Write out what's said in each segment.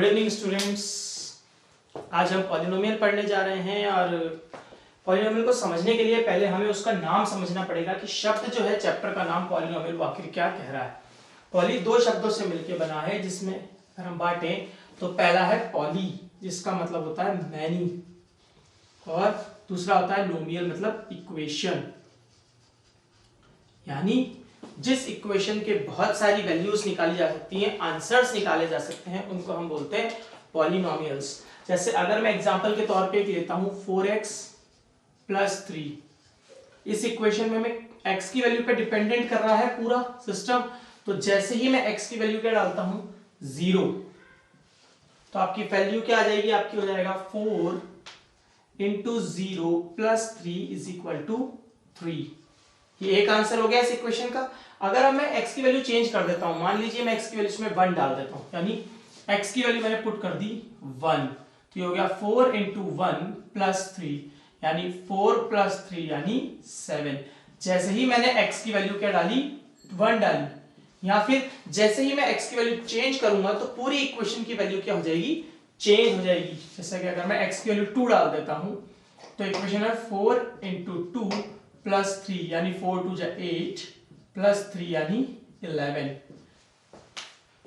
Evening students, आज हम polynomial पढ़ने जा रहे हैं और पॉलिनोमियल को समझने के लिए पहले हमें उसका नाम समझना पड़ेगा कि शब्द जो है चैप्टर का नाम पॉलिनोमियल वो आखिर क्या कह रहा है। पॉली दो शब्दों से मिलकर बना है, जिसमें अगर हम बांटे तो पहला है पॉली जिसका मतलब होता है मैनी, और दूसरा होता है नोमियल मतलब इक्वेशन। यानी जिस इक्वेशन के बहुत सारी वैल्यूज निकाली जा सकती हैं, आंसर्स निकाले जा सकते हैं, उनको हम बोलते हैं पॉलिनोमियल्स। जैसे अगर मैं एग्जांपल के तौर पे लेता हूं 4x + 3, इस इक्वेशन में मैं x की वैल्यू पे डिपेंडेंट कर रहा है पूरा सिस्टम, तो जैसे ही मैं x की वैल्यू क्या डालता हूं 0, तो आपकी वैल्यू क्या आ जाएगी, आपकी हो जाएगा 4 × 0 + 3 = 3। ये एक आंसर हो गया इस इक्वेशन का। अगर अब मैं x की वैल्यू चेंज कर देता हूं, मान लीजिए मैं x की वैल्यू इसमें 1 डाल देता हूं, यानी x की वैल्यू मैंने पुट कर दी 1, तो ये हो गया 4 × 1 + 3, यानी 4 + 3 यानी 7। जैसे ही मैंने x की वैल्यू क्या डाली 1 डाली, या फिर जैसे ही मैं x की वैल्यू चेंज करूंगा तो पूरी इक्वेशन की वैल्यू क्या हो जाएगी, चेंज हो जाएगी। जैसे कि अगर मैं x की वैल्यू 2 डाल देता हूं तो इक्वेशन है 4 × 2 + 3 यानी 4 × 2 = 8 + 3 यानी 11।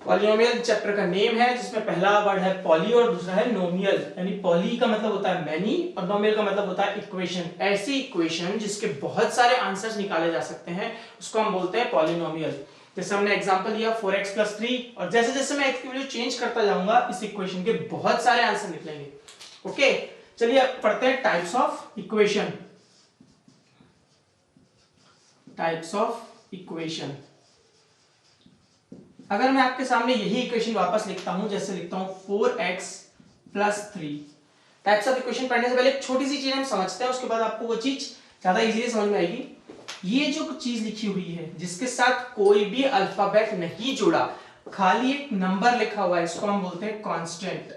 पॉलिनोमियल चैप्टर का नेम है, जिसमें पहला वर्ड है पॉली और दूसरा है नोमियल। यानी पॉली का मतलब होता है मैनी और नोमियल का मतलब होता है इक्वेशन। ऐसी इक्वेशन जिसके बहुत सारे आंसर्स निकाले जा सकते हैं उसको हम बोलते हैं पॉलिनोमियल। जैसे हमने एग्जांपल लिया 4x + 3, और जैसे जैसे मैं x की वैल्यू चेंज करता जाऊंगा इस इक्वेशन के बहुत सारे आंसर निकलेंगे। ओके, चलिए अब पढ़ते हैं types of equation. Types of equation, अगर मैं आपके सामने यही इक्वेशन वापस लिखता हूं, जैसे लिखता हूं 4x + 3। टाइप्स ऑफ इक्वेशन पढ़ने से पहले एक छोटी सी चीज हम समझते हैं, उसके बाद आपको वो चीज ज्यादा इजीली समझ में आएगी। ये जो चीज लिखी हुई है जिसके साथ कोई भी अल्फाबेट नहीं जुड़ा, खाली एक नंबर लिखा हुआ है, इसको हम बोलते हैं कांस्टेंट,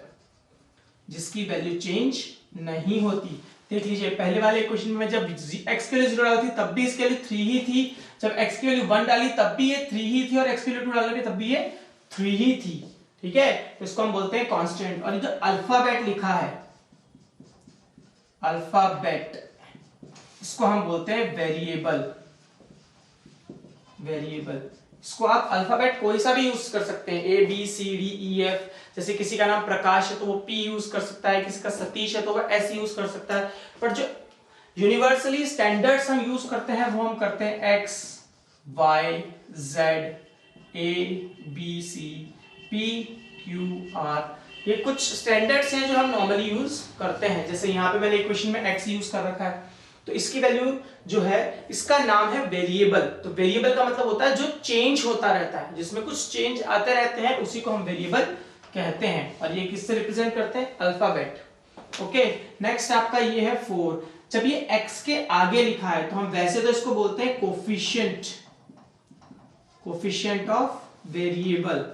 जिसकी वैल्यू चेंज नहीं होती। देख लीजिए पहले वाले इक्वेशन में जब x के लिए 0 डाली थी तब भी इसके लिए 3 ही थी, जब x की वैल्यू 1 डाली तब भी ये 3 ही थी, और x की वैल्यू 2 डाली तब भी ये 3 ही थी। ठीक है, तो इसको हम बोलते हैं कांस्टेंट। और ये जो अल्फाबेट लिखा है, अल्फाबेट, इसको हम बोलते हैं वेरिएबल। वेरिएबल, इसको आप अल्फाबेट कोई सा भी यूज कर सकते हैं, A B C D E F। जैसे किसी का नाम प्रकाश है तो वो P यूज कर सकता है, किसी का सतीश है तो वो S यूज कर सकता है। पर जो यूनिवर्सली स्टैंडर्ड्स हम यूज करते हैं वो हम करते हैं X Y Z A B C P Q R। ये कुछ स्टैंडर्ड्स हैं जो हम नॉर्मली यूज करते हैं। जैसे यहाँ पे मैंने इक्वेशन में X यूज कर रखा है, तो इसकी वैल्यू जो है, इसका नाम है वेरिएबल। तो वेरिएबल का मतलब होता है जो चेंज होता रहता है, जिसमें कुछ चेंज आते रहते हैं, उसी को हम वेरिएबल कहते हैं। और ये किससे रिप्रेजेंट करते हैं, अल्फाबेट। ओके, नेक्स्ट आपका ये है 4। जब ये x के आगे लिखा है तो हम वैसे तो इसको बोलते हैं कोफिशिएंट, कोफिशिएंट ऑफ वेरिएबल।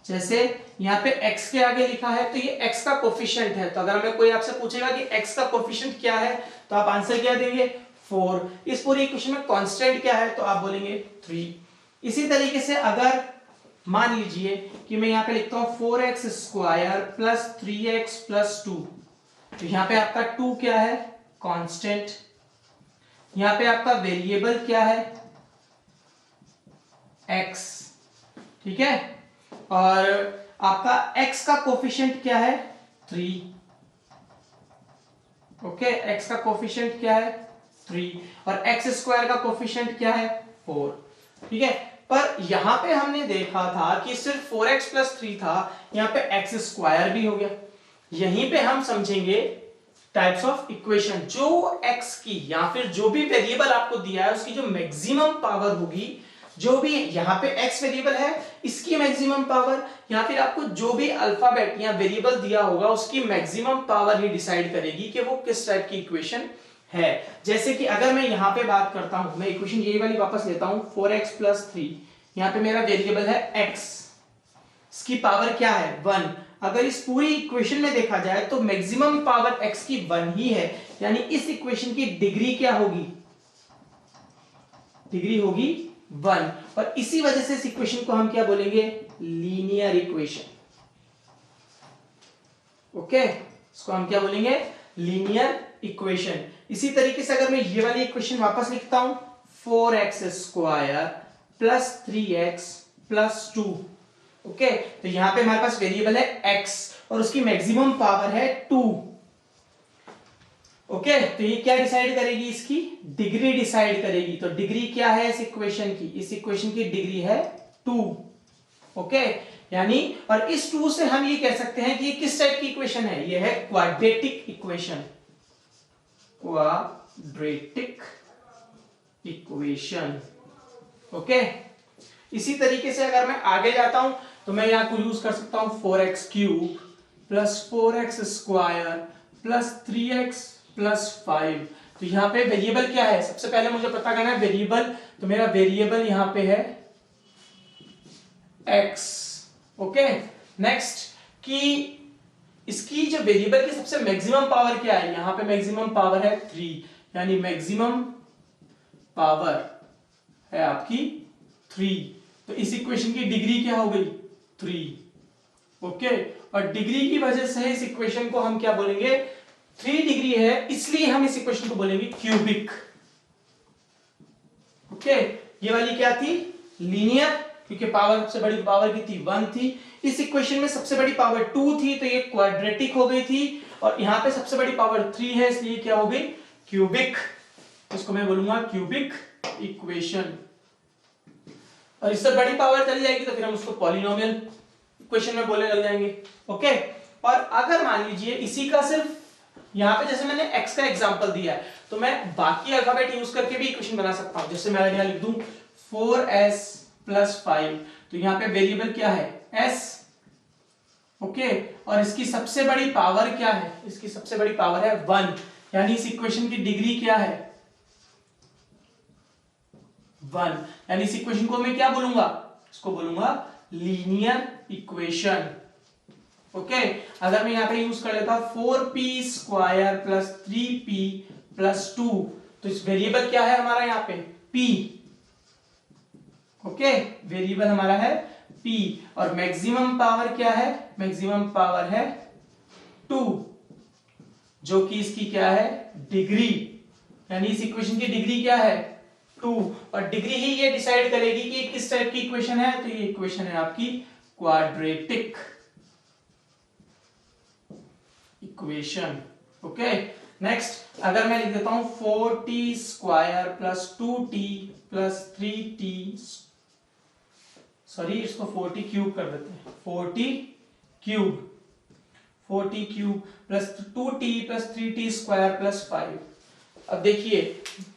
जैसे यहाँ पे x के आगे लिखा है तो ये x का कोफिशिएंट है, तो अगर हमें कोई आपसे पूछेगा कि x का कोफिशिएंट क्या है तो आप आंसर क्या देंगे, 4। इस पूरी इक्वेशन में कांस्टेंट क्या है तो आप बोलेंगे 3। इसी तरीके से अगर मान लीजिए कि मैं यहाँ पे लिखता हूँ 4x² + 3x + 2, तो यहाँ पे आपका 2 क्या है, कांस्टेंट। यहाँ पे आपका वेरिएबल क्या है, x। ठीक है, और आपका x का कोफिशिएंट क्या है, 3। ओके, x का कोफिशिएंट क्या है, 3, और x² का कोफिशिएंट क्या है, 4। ठीक है, पर यहां पे हमने देखा था कि सिर्फ 4x + 3 था, यहां पे x² भी हो गया। यहीं पे हम समझेंगे टाइप्स ऑफ इक्वेशन। जो x की या फिर जो भी वेरिएबल आपको दिया है उसकी जो मैक्सिमम पावर होगी, जो भी यहाँ पे x वेरिएबल है इसकी मैक्सिमम पावर, या फिर आपको जो भी अल्फाबेट या वेरिएबल दिया होगा उसकी मैक्सिमम पावर ही डिसाइड करेगी कि वो किस टाइप की इक्वेशन है। जैसे कि अगर मैं यहाँ पे बात करता हूं, मैं इक्वेशन यही वाली वापस लेता हूं 4x + 3, यहाँ पे मेरा वेरिएबल है x, इसकी पावर क्या है, 1। अगर इस पूरी इक्वेशन में देखा जाए तो मैक्सिमम पावर x की 1 ही है, यानी इस इक्वेशन की डिग्री क्या होगी, डिग्री होगी 1। और इसी वजह से इस इक्वेशन को हम क्या बोलेंगे, लीनियर इक्वेशन। ओके, इसको हम क्या बोलेंगे? Linear equation. इसी तरीके से अगर मैं ये वाली इक्वेशन वापस लिखता हूं, 4x square plus 3x plus 2। Okay, तो यहां पे हमारे पास वेरिएबल है x और उसकी मैक्सिमम पावर है 2। ओके, तो ये क्या डिसाइड करेगी? इसकी डिग्री डिसाइड करेगी। तो डिग्री क्या है इस इक्वेशन की? इस इक्वेशन की डिग्री है 2। ओके, यानी और इस 2 से हम ये कह सकते हैं कि ये किस टाइप की इक्वेशन है? ये है quadratic equation. Quadratic equation. Okay, इसी तरीके से अगर मैं आगे जाता हूं तो मैं यहां को यूज कर सकता हूं 4x cube plus 4x square plus 3x plus 5। तो यहां पे वेरिएबल क्या है? सबसे पहले मुझे पता करना है वेरिएबल। तो मेरा वेरिएबल यहां पे है x। ओके, नेक्स्ट कि इसकी जो वेरिएबल की सबसे मैक्सिमम पावर क्या है? यहां पे मैक्सिमम पावर है 3, यानी मैक्सिमम पावर है आपकी 3। तो इस इक्वेशन की डिग्री क्या हो गई? 3। ओके, और डिग्री की वजह से इस इक्वेशन को हम क्या बोलेंगे? 3 डिग्री है, इसलिए हम इस इक्वेशन को बोलेंगे क्यूबिक। ओके, ये वाली क्या थी? लीनियर, क्योंकि पावर सबसे बड़ी पावर की थी 1 थी। इस इक्वेशन में सबसे बड़ी पावर 2 थी, तो ये क्वाड्रेटिक हो गई थी। और यहां पे सबसे बड़ी पावर 3 है, इसलिए क्या हो गई? क्यूबिक। इसको मैं बोलूंगा क्यूबिक इक्वेशन। और इससे बड़ी पावर चली जाएगी तो फिर हम उसको पॉलिनोमियल इक्वेशन में बोलने लग जाएंगे। ओके, और अगर मान लीजिए इसी का सिर्फ यहां पे जैसे मैंने x का एग्जांपल दिया है, तो मैं बाकी अल्फाबेट यूज करके भी इक्वेशन बना सकता हूं। जैसे मैं यहां लिख दूं 4s प्लस 5, तो यहां पे वेरिएबल क्या है? s। ओके, और इसकी सबसे बड़ी पावर क्या है? इसकी सबसे बड़ी पावर है 1, यानी इस इक्वेशन की डिग्री क्या है? 1, यानी इस इक्वेशन को मैं क्या बोलूंगा? इसको बोलूंगा लीनियर इक्वेशन। ओके, अगर मैं यहां पे यूज कर लेता 4p square plus 3p plus 2, तो इस वेरिएबल क्या है हमारा यहां पे? p। ओके, वेरिएबल हमारा है p, और मैक्सिमम पावर क्या है? मैक्सिमम पावर है 2, जो कि इसकी क्या है? डिग्री। यानी इस इक्वेशन की डिग्री क्या है? 2, और डिग्री ही ये डिसाइड करेगी कि किस टाइप की इक्वेशन है। तो ये इक्वेशन है आपकी क्वाड्रेटिक इक्वेशन। ओके, नेक्स्ट अगर मैं लिख देता हूं 4t square plus 2t plus 3t, sorry इसको 4t क्यूब कर देते हैं, 4t cube plus 2t plus 3t square plus 5। अब देखिए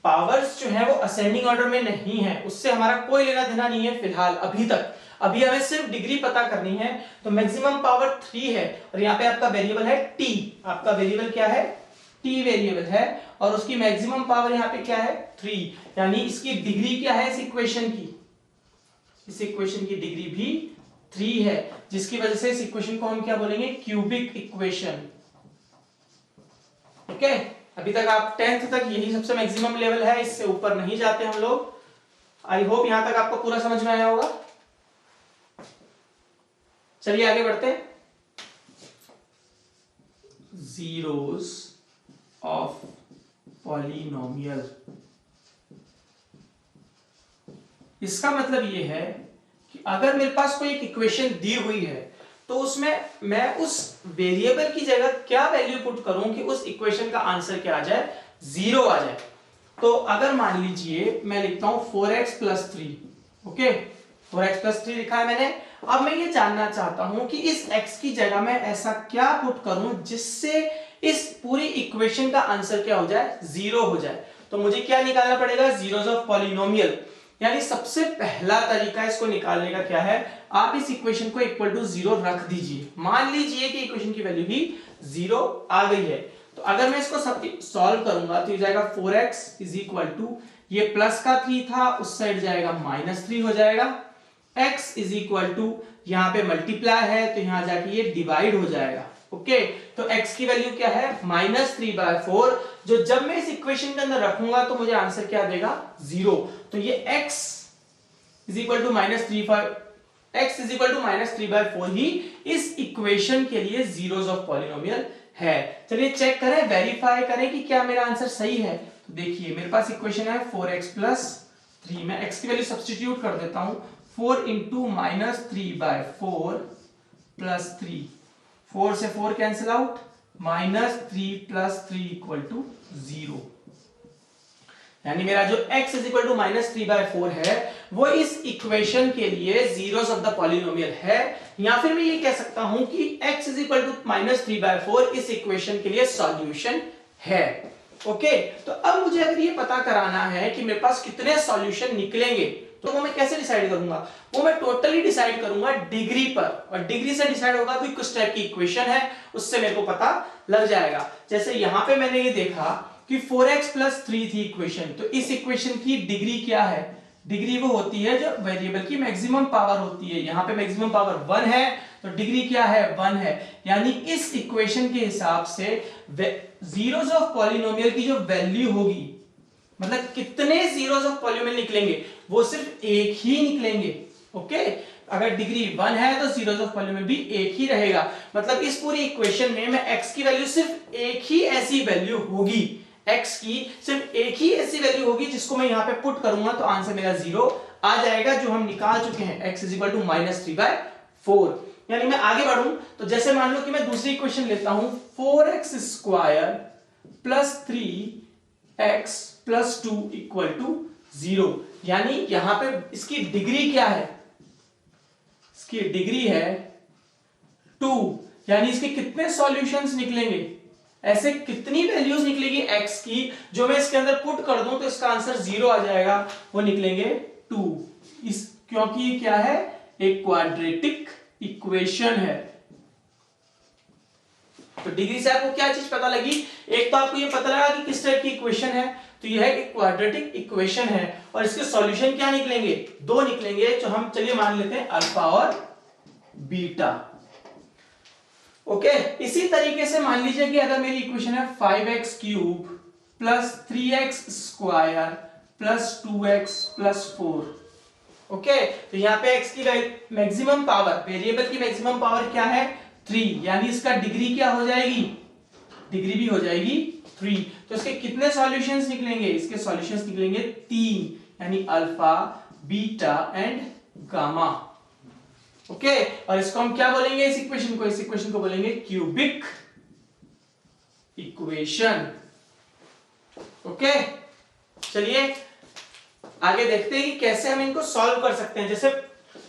पावर्स जो है वो असेंडिंग ऑर्डर में नहीं है, उससे हमारा कोई लेना देना नहीं है फिलहाल अभी तक। अभी हमें सिर्फ डिग्री पता करनी है। तो मैक्सिमम पावर 3 है, और यहाँ पे आपका वेरिएबल है t। आपका वेरिएबल क्या है? t वेरिएबल है, और उसकी मैक्सिमम पावर यहाँ पे क्या है? 3, यानी इसकी डिग्री क्या है इस इक्वेशन की? इस इक्वेशन की डिग्री भी 3 है, जिसकी वजह से इस इक्वेशन को हम क्या बोलेंगे? Cubic equation. ओके, अभी तक आप 10th तक यही सबसे मैक्सिमम लेवल है, इससे ऊपर नहीं जाते हम लोग। आई होप यहां तक आपको पूरा समझ में आया होगा। चलिए आगे बढ़ते हैं। जीरोस ऑफ पॉलिनोमियल, इसका मतलब ये है कि अगर मेरे पास कोई एक इक्वेशन दी हुई है तो उसमें मैं उस वेरिएबल की जगह क्या वैल्यू पुट करूं कि उस इक्वेशन का आंसर क्या आ जाए? 0 आ जाए। तो अगर मान लीजिए मैं लिखता हूं 4x plus 3। Okay, 4x plus 3 लिखा है मैंने। अब मैं ये जानना चाहता हूं कि इस x की जगह मैं ऐसा क्या पुट करूं जिससे इस पूरी इक्वेशन का आंसर क्या हो जाए? 0 हो जाए। तो मुझे क्या निकालना पड़ेगा? Zeros of polynomial. यानी सबसे पहला तरीका इसको निकालने का क्या है? आप इस इक्वेशन को इक्वल टू 0 रख दीजिए। मान लीजिए कि इक्वेशन की वैल्यू भी 0 आ गई है, तो अगर मैं इसको सॉल्व करूंगा तो ये जाएगा 4x इज इक्वल टू, ये प्लस का 3 था उस साइड जाएगा -3 हो जाएगा। x इज इक्वल टू, यहां पे मल्टीप्लाई है तो यहां जाके ये डिवाइड हो जाएगा। ओके, तो x की वैल्यू क्या है? -3/4, जो जब मैं इस इक्वेशन के अंदर रखूंगा तो मुझे आंसर क्या देगा? 0। तो ये x is equal to x is equal to -3/4 ही इस इक्वेशन के लिए जीरोस ऑफ पॉलिनोमियल है। चलिए चेक करें, वेरीफाई करें कि क्या मेरा आंसर सही है। तो देखिए मेरे पास इक्वेशन है 4x + 3, मैं x की वैल्यू सब्स्टिट्यूट कर देता हूं, 4 इंटू -3/4 प्लस 3, 4 से 4 कैंसिल आउट, -3 + 3 = 0। यानी मेरा जो x इज इक्वल टू -3/4 है वो इस इक्वेशन के लिए जीरोस ऑफ द पॉलिनोमियल है, या फिर मैं ये कह सकता हूं कि x इज इक्वल टू -3/4 इस इक्वेशन के लिए सॉल्यूशन है। ओके, तो अब मुझे अगर ये पता कराना है कि मेरे पास कितने सॉल्यूशन निकलेंगे, तो वो मैं कैसे डिसाइड करूंगा? वो मैं टोटली डिसाइड करूंगा डिग्री पर, और डिग्री से डिसाइड होगा कि किस टाइप की इक्वेशन है, उससे मेरे को पता लग जाएगा। जैसे यहां पे मैंने ये देखा कि 4x + 3 थी इक्वेशन, तो इस इक्वेशन की डिग्री क्या है? डिग्री वो होती है जो वेरिएबल की मैक्सिमम पावर होती है। यहां पे मैक्सिमम पावर 1 है, तो डिग्री क्या है? 1 है। यानी इस इक्वेशन के हिसाब से जीरोस ऑफ पॉलिनोमियल की जो वैल्यू होगी, मतलब कितने जीरोस ऑफ पॉलिनोमियल निकलेंगे, वो सिर्फ एक ही निकलेंगे। ओके, अगर डिग्री 1 है तो जीरोस ऑफ पॉलिनोमियल भी एक ही रहेगा। मतलब इस पूरी इक्वेशन में मैं x की वैल्यू सिर्फ एक ही ऐसी वैल्यू होगी, x की सिर्फ एक ही ऐसी वैल्यू होगी जिसको मैं यहां पे पुट करूंगा तो आंसर मेरा 0 आ जाएगा, जो हम निकाल चुके हैं, x इज इक्वल टू -3/4। यानी मैं आगे बढ़ूं तो जैसे मान लो कि मैं दूसरी इक्वेशन लेता हूं, 4x² + 3x + 2 = 0। यानी यहां पे इसकी डिग्री क्या है? इसकी डिग्री है 2, यानी इसके कितने सॉल्यूशंस निकलेंगे? ऐसे कितनी वैल्यूज निकलेगी x की जो मैं इसके अंदर पुट कर दूं तो इसका आंसर 0 आ जाएगा, वो निकलेंगे 2। इस क्योंकि ये क्या है? एक क्वाड्रेटिक इक्वेशन है। तो डिग्री से आपको क्या चीज पता लगी? एक तो आपको ये पता लगा कि किस टाइप की इक्वेशन है, तो यह है कि क्वाड्रेटिक इक्वेशन है, और इसके सॉल्यूशन क्या निकलेंगे? 2 निकलेंगे, जो हम चलिए मान लेते हैं अल्फा और बीटा। ओके, इसी तरीके से मान लीजिए कि अगर मेरी इक्वेशन है 5x³ + 3x² + 2x + 4। ओके, तो यहां पे x की मैक्सिमम पावर, वेरिएबल की मैक्सिमम पावर क्या है? 3, यानी इसका डिग्री क्या हो जाएगी? डिग्री भी हो जाएगी 3। तो इसके कितने सॉल्यूशंस निकलेंगे? इसके सॉल्यूशंस निकलेंगे 3, यानी alpha, beta and gamma. Okay, और इसको हम क्या बोलेंगे? इस इक्वेशन को, इस इक्वेशन को बोलेंगे क्यूबिक इक्वेशन। ओके, चलिए आगे देखते हैं कि कैसे हम इनको सॉल्व कर सकते हैं। जैसे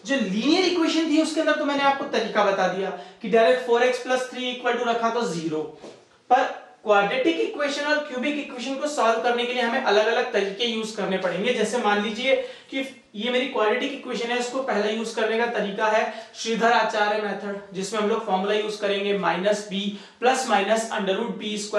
जो लीनियर इक्वेशन थी उसके अंदर तो मैंने आपको तरीका बता दिया कि डायरेक्ट 4x + 3 = रखा तो 0, पर क्वाड्रेटिक इक्वेशन और क्यूबिक इक्वेशन को सॉल्व करने के लिए हमें अलग-अलग तरीके यूज करने पड़ेंगे। जैसे मान लीजिए कि ये मेरी क्वाड्रेटिक इक्वेशन है, इसको पहला यूज करने का तरीका है श्रीधर आचार्य मेथड, जिसमें हम लोग फॉर्मूला यूज करेंगे -b ± √b² -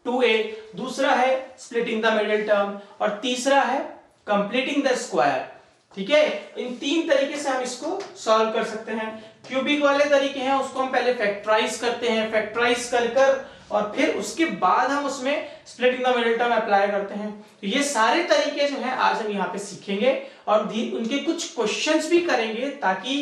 4ac/2a। दूसरा है स्प्लिटिंग द मिडिल टर्म, और तीसरा है कंप्लीटिंग द स्क्वायर। ठीक है, इन 3 तरीके से हम इसको सॉल्व कर सकते हैं। क्यूबिक वाले तरीके हैं, उसको हम पहले फैक्टराइज करते हैं, फैक्टराइज कर और फिर उसके बाद हम उसमें splitting the middle term apply करते हैं। तो ये सारे तरीके जो है आज हम यहाँ पे सीखेंगे, और उनके कुछ क्वेश्चंस भी करेंगे ताकि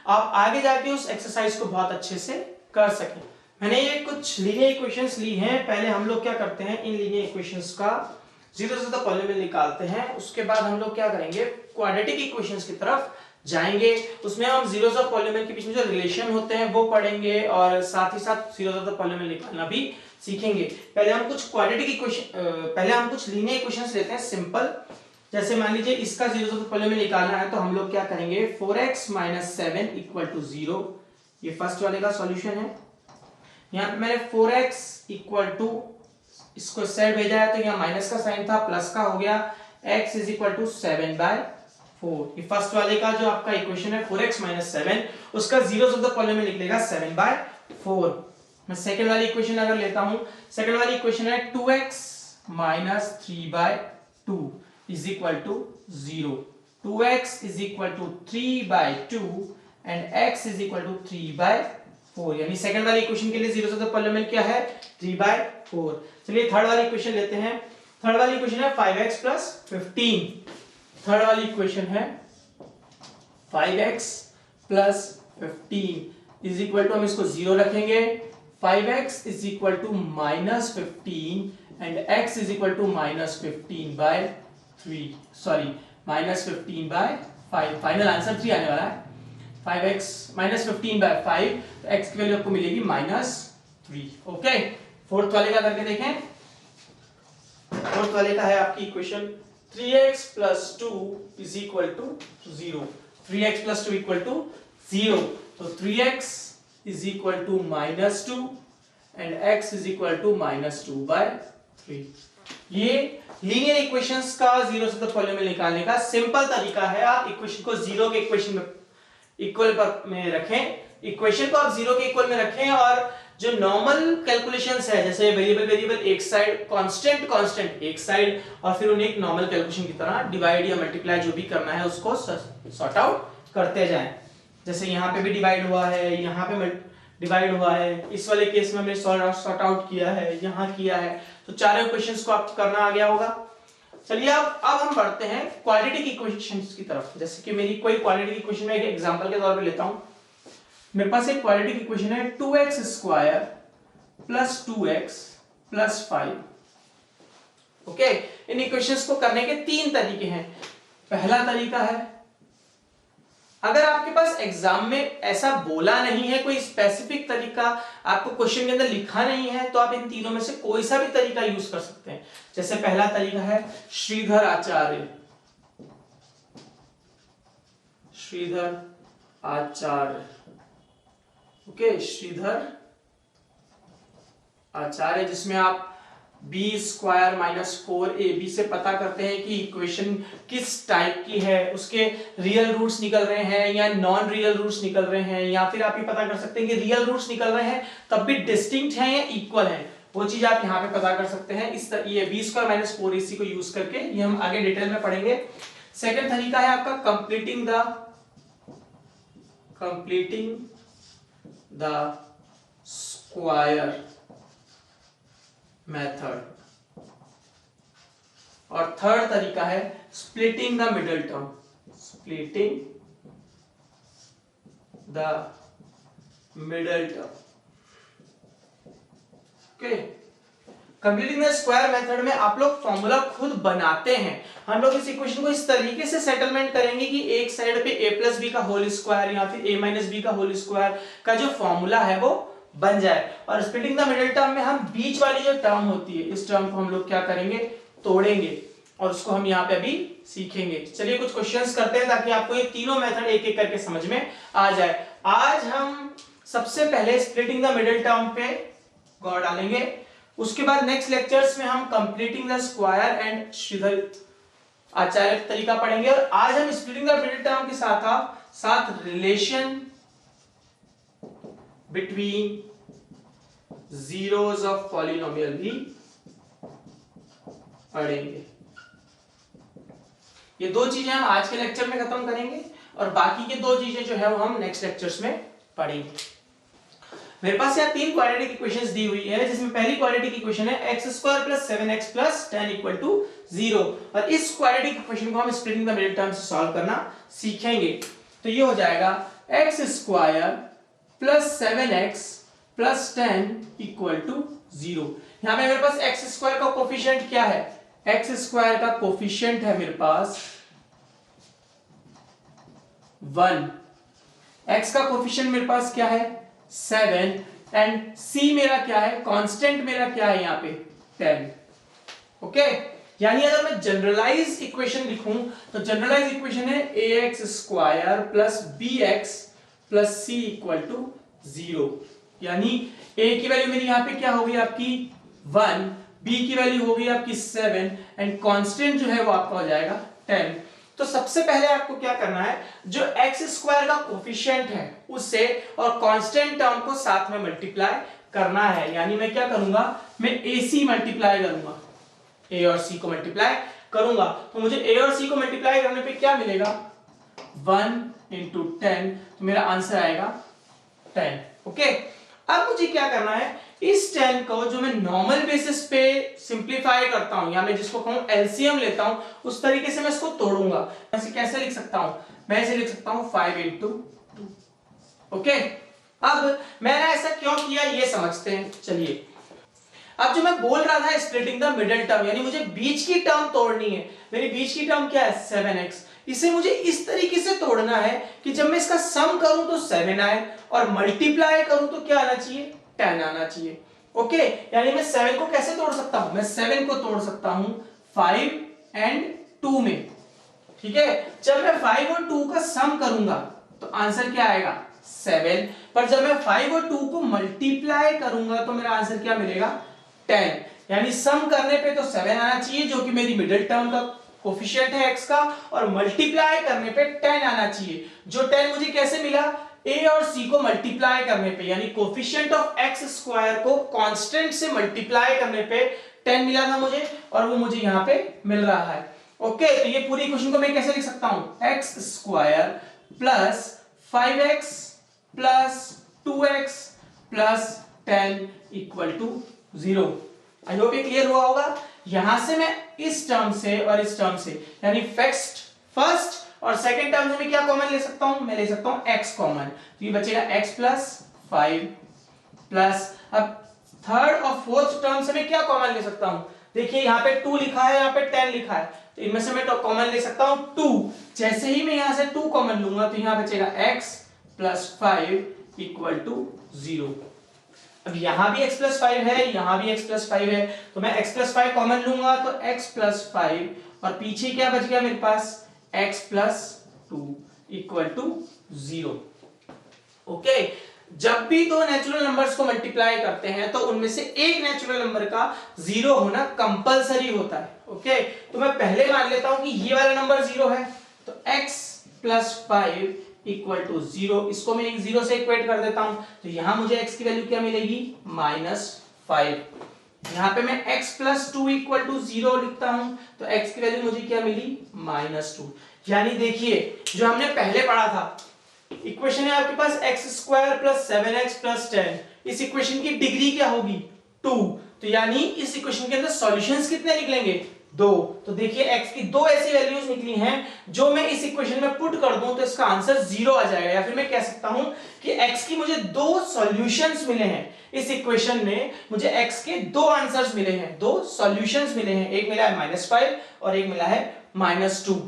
आप आगे जाके उस एक्सरसाइज को बहुत अच्छे से कर सकें। मैंने ये कुछ लीनियर इक्वेशंस ली हैं। पहले हम लोग क्या करते हैं, इन लीनियर इक्वेशंस का जीरोस ऑफ द पॉलिनोमियल निकालते हैं, उसके बाद हम लोग क्या करेंगे, क्वाड्रेटिक इक्वेशंस की तरफ जाएंगे। उसमें हम जीरोस ऑफ पॉलिनोमियल के बीच में जो रिलेशन होते हैं वो पढ़ेंगे, और साथ ही साथ जीरोस ऑफ द पॉलिनोमियल निकालना भी सीखेंगे। पहले हम कुछ क्वाड्रेटिक इक्वेशन, पहले हम कुछ लीनियर इक्वेशंस लेते हैं सिंपल। जैसे मान लीजिए इसका जीरोस ऑफ द पॉलिनोमियल निकालना है, तो हम लोग क्या करेंगे, 4x - 7 = 0, ये फर्स्ट वाले का सॉल्यूशन है। यहाँ पे मैंने 4x = इसको सेट भेजा है, तो यहाँ माइनस का साइन था, प्लस का हो गया, x = 7/4। ये फर्स्ट वाले का जो आपका इक्वेशन है 4x - 7, उसका जीरोस ऑफ द पॉलिनोमियल निकलेगा 7/4। मैं सेकंड वाली इक्वेशन अगर लेता हूं, सेकंड वाली इक्वेशन है 2x - 3/2 = 0। 2x = 3/2 एंड x = 3/4, यानी सेकंड वाली इक्वेशन के लिए जीरोस ऑफ द पॉलिनोमियल क्या है, 3/4। चलिए थर्ड वाली इक्वेशन लेते हैं। थर्ड वाली इक्वेशन है 5x + 15। थर्ड वाली इक्वेशन है 5x plus 15 is equal to, हम इसको 0 रखेंगे, 5x is equal to minus 15 and x is equal to minus 15 by 3, sorry minus 15 by 5, final answer 3 आने वाला है। 5x माइनस 15 बाय 5, तो x की वैल्यू आपको मिलेगी माइनस 3। ओके, फोर्थ वाले का करके देखें। फोर्थ वाले का है आपकी equation 3x plus 2 is equal to 0, 3x plus 2 equal to 0, तो 3x is equal to minus 2 and x is equal to minus 2 by 3। ये लीनियर इक्वेशंस का जीरो से द पॉलिनोमियल निकालने का सिंपल तरीका है। आप इक्वेशन को जीरो के इक्वेशन में इक्वल में रखें, इक्वेशन को आप जीरो के इक्वल में रखें, और जो नॉर्मल कैलकुलेशंस है जैसे वेरिएबल एक साइड, कांस्टेंट एक साइड, और फिर उन्हें एक नॉर्मल कैलकुलेशन की तरह डिवाइड या मल्टीप्लाई जो भी करना है उसको सॉर्ट आउट करते जाएं। जैसे यहाँ पे भी डिवाइड हुआ है, यहाँ पे डिवाइड हुआ है, इस वाले केस में हमने सॉर्ट आउट किया है, यहाँ किया है, तो चारों इक्वेशंस को आप करना आ गया होगा। चलिए अब हम बढ़ते हैं क्वाड्रेटिक इक्वेशंस की तरफ। जैसे कि मेरी कोई क्वाड्रेटिक इक्वेशन में एक एग्जांपल के तौर पे लेता हूं। मेरे पास एक क्वाड्रेटिक इक्वेशन है 2x square plus 2x plus 5। Okay, इन इक्वेशंस को करने के 3 तरीके हैं। पहला तरीका है, अगर आपके पास एग्जाम में ऐसा बोला नहीं है, कोई स्पेसिफिक तरीका आपको क्वेश्चन के अंदर लिखा नहीं है, तो आप इन तीनों में से कोई सा भी तरीका यूज कर सकते हैं। जैसे पहला तरीका है श्रीधर आचार्य, ओके, श्रीधर आचार्य, जिसमें आप b स्क्वायर माइनस 4ab से पता करते हैं कि इक्वेशन किस टाइप की है, उसके रियल रूट्स निकल रहे हैं या नॉन रियल रूट्स निकल रहे हैं, या फिर आप ये पता कर सकते हैं कि रियल रूट्स निकल रहे हैं तब भी डिस्टिंक्ट हैं या इक्वल हैं, वो चीज आप यहाँ पे पता कर सकते हैं। इस ये b स्क्वायर माइनस 4ac को यूज करके, ये हम आगे डिटेल में पढ़ेंगे। सेकेंड तरीका है आपका कंप्लीटिंग द स्क्वायर मेथड, और थर्ड तरीका है splitting the middle term, okay. Completing the square method में आप लोग फॉर्मूला खुद बनाते हैं। हम लोग इस इक्वेशन को इस तरीके से सेटलमेंट करेंगे कि एक साइड पे a प्लस बी का होल स्क्वायर या फिर a माइनस बी का होल स्क्वायर का जो फॉर्मूला है वो बन जाए, और स्प्लिटिंग द मिडिल टर्म में हम बीच वाली जो टर्म होती है, इस टर्म को हम लोग क्या करेंगे, तोड़ेंगे, और उसको हम यहाँ पे अभी सीखेंगे। चलिए कुछ क्वेश्चंस करते हैं ताकि आपको ये तीनों मेथड एक एक करके समझ में आ जाए। आज हम सबसे पहले स्प्लिटिंग द मिडिल टर्म पे गौर डालेंगे, उसके बाद नेक्स्ट लेक्चर्स में हम completing the square and Shridhar Acharya तरीका पढ़ेंगे, और आज हम स्प्लिटिंग द मिडिल टर्म के साथ relation between zeros of polynomial भी पढ़ेंगे। ये दो चीजें हम आज के लेक्चर में खत्म करेंगे, और बाकी के दो चीजें जो है वो हम नेक्स्ट लेक्चर्स में पढ़ेंगे। मेरे पास यहाँ 3 क्वाड्रेटिक इक्वेशंस दी हुई है, जिसमें पहली क्वाड्रेटिक इक्वेशन है x square plus 7x plus 10 equal to 0, और इस क्वाड्रेटिक इक्वेशन को हम स्प्लिटिंग द मिडिल टर्म से सॉल्व करना सीखेंगे। तो ये हो जाएगा x square plus 7x plus 10 equal to 0। यहाँ पे मेरे पास x स्क्वायर का कोफिशिएंट क्या है, x स्क्वायर का कोफिशिएंट है मेरे पास 1, x का कोफिशिएंट मेरे पास क्या है 7, एंड c मेरा क्या है, कांस्टेंट मेरा क्या है यहाँ पे 10। ओके, यानी अगर मैं जनरलाइज इक्वेशन लिखूं तो जनरलाइज इक्वेशन है ax square plus bx plus c equal to 0, यानी a की वैल्यू मेरी यहाँ पे क्या होगी आपकी 1, b की वैल्यू होगी आपकी 7, एंड कांस्टेंट जो है वो आपका हो जाएगा 10। तो सबसे पहले आपको क्या करना है, जो x स्क्वायर का कोफिशिएंट है उससे और कांस्टेंट टर्म को साथ में मल्टीप्लाई करना है। यानी मैं क्या करूंगा, मैं ac मल्टीप्लाई करूंगा, a और c को मल्टीप्लाई करूंगा, तो मुझे a और c को मल्टीप्लाई करने पे क्या मिलेगा 1 into 10, तो मेरा आंसर आएगा 10। ओके, अब मुझे क्या करना है, इस 10 को जो मैं नॉर्मल बेसिस पे सिंप्लीफाई करता हूं, या मैं जिसको कहूं एलसीएम लेता हूं, उस तरीके से मैं इसको तोड़ूंगा। ऐसे कैसे लिख सकता हूं, मैं इसे लिख सकता हूं 5 इंटू 2। ओके, अब मैंने ऐसा क्यों किया ये समझते हैं। चलिए, अब जो मैं बोल रहा था स्प्लिटिंग द मिडिल टर्म, यानी मुझे बीच की टर्म तोड़नी है। मेरी बीच की टर्म क्या है 7x। इसे मुझे इस तरीके से तोड़ना है कि जब मैं इसका सम करूं तो 7 आए और मल्टीप्लाई करूं तो क्या आना चाहिए 10 आना चाहिए। ओके, यानी मैं 7 को कैसे तोड़ सकता हूं, मैं 7 को तोड़ सकता हूं 5 एंड 2 में। ठीक है, जब मैं 5 और 2 का सम करूंगा तो आंसर क्या आएगा 7, पर जब मैं 5 और 2 को मल्टीप्लाई करूंगा तो मेरा आंसर क्या मिलेगा 10। यानी सम करने पे तो 7 आना चाहिए जो कि मेरी मिडिल टर्म का कोफिशिएंट है x का, और मल्टीप्लाई करने पे 10 आना चाहिए। जो 10 मुझे कैसे मिला, a और c को मल्टीप्लाई करने पे, यानी कोफिशिएंट ऑफ x स्क्वायर को कांस्टेंट से मल्टीप्लाई करने पे 10 मिला था मुझे, और वो मुझे यहाँ पे मिल रहा है। ओके, तो ये पूरी इक्वेशन को मैं कैसे लिख सकता हूं, x square plus 5x plus 2x plus 10 equal to 0। I hope ये क्लियर हुआ होगा। यहां से मैं इस टर्म से और इस टर्म से, यानी फर्स्ट और सेकंड टर्म से मैं क्या कॉमन ले सकता हूं, मैं ले सकता हूं x कॉमन, तो ये बचेगा x प्लस 5 प्लस, अब थर्ड और फोर्थ टर्म से मैं क्या कॉमन ले सकता हूं, देखिए यहां पे 2 लिखा है, यहां पे 10 लिखा है, तो इनमें से मैं कॉमन ले सकता हूं 2। जैसे ही मैं यहां से 2 कॉमन लूंगा तो यहां बचेगा x प्लस 5 इक्वल टू 0। अब यहां भी x प्लस 5 है, यहां भी x प्लस 5 है, तो मैं x प्लस 5 कॉमन लूंगा तो x प्लस 5 और पीछे क्या बच गया मेरे पास x plus 2 equal to 0। Okay, जब भी दो नेचुरल नंबर्स को मल्टीप्लाई करते हैं तो उनमें से एक नेचुरल नंबर का 0 होना कंपलसरी होता है। ओके, तो मैं पहले मान लेता हूं कि ये वाला नंबर 0 है, तो x प्लस 5 इक्वल टू 0, इसको मैं एक 0 से इक्वेट कर देता हूं, तो यहां मुझे x की वैल्यू क्या मिलेगी -5। यहां पे मैं x प्लस 2 इक्वल टू 0 लिखता हूं, तो x की वैल्यू मुझे क्या मिली -2। यानी देखिए जो हमने पहले पढ़ा था, इक्वेशन है आपके पास x square plus 7x plus 10, इस इक्वेशन की डिग्री क्या होगी 2, तो यानी इस इक्वेशन के अंदर सॉल्यूशंस कितने निकलेंगे 2। तो देखिए x की दो ऐसी वैल्यूज निकली हैं जो मैं इस इक्वेशन में पुट कर दूं तो इसका आंसर 0 आ जाएगा, या फिर मैं कह सकता हूं कि x की मुझे दो सॉल्यूशंस मिले हैं इस इक्वेशन में, मुझे x के दो आंसर्स मिले हैं, दो सॉल्यूशंस मिले हैं, एक मिला है -5 और एक मिला है -2।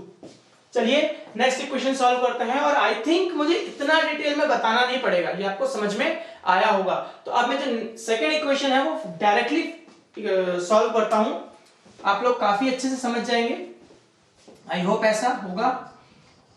चलिए नेक्स्ट इक्वेशन सॉल्व करते हैं, और आई थिंक मुझे इतना डिटेल में बताना नहीं पड़ेगा, ये आपको समझ में आया होगा। तो अब मैं जो सेकंड इक्वेशन है वो डायरेक्टली सॉल्व करता हूं, आप लोग काफी अच्छे से समझ जाएंगे, आई होप ऐसा होगा।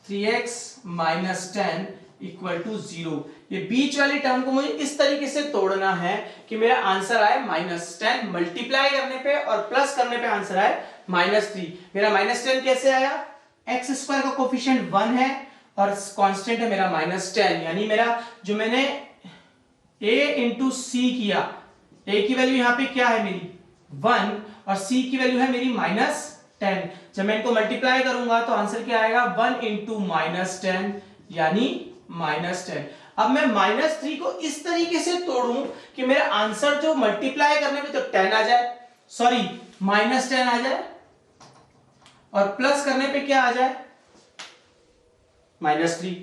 3x माइनस 10 इक्वल टू 0, ये बीच वाली टर्म को मुझे इस तरीके से तोड़ना है कि मेरा आंसर आए -10, मल्टीप्लाई करने पे और प्लस करने पे आंसर आए -3। मेरा -10 कैसे आया, x स्क्वायर का कोफिशिएंट 1 है और कांस्टेंट है मेरा -10, यानी मेरा जो मैंने a इंटू सी किया, a की वैल्यू यहाँ पे क्या है मेरी 1 और c की वैल्यू है मेरी -10, जब मैं इनको मल्टीप्लाई करूंगा तो आंसर क्या आएगा 1 इंटू -10 यानी -10। अब मैं -3 को इस तरीके से तोड़ूं कि मेरा आंसर जो मल्टीप्लाई करने पे तो 10 आ जाए, सॉरी -10 आ जाए, और प्लस करने पे क्या आ जाए -3।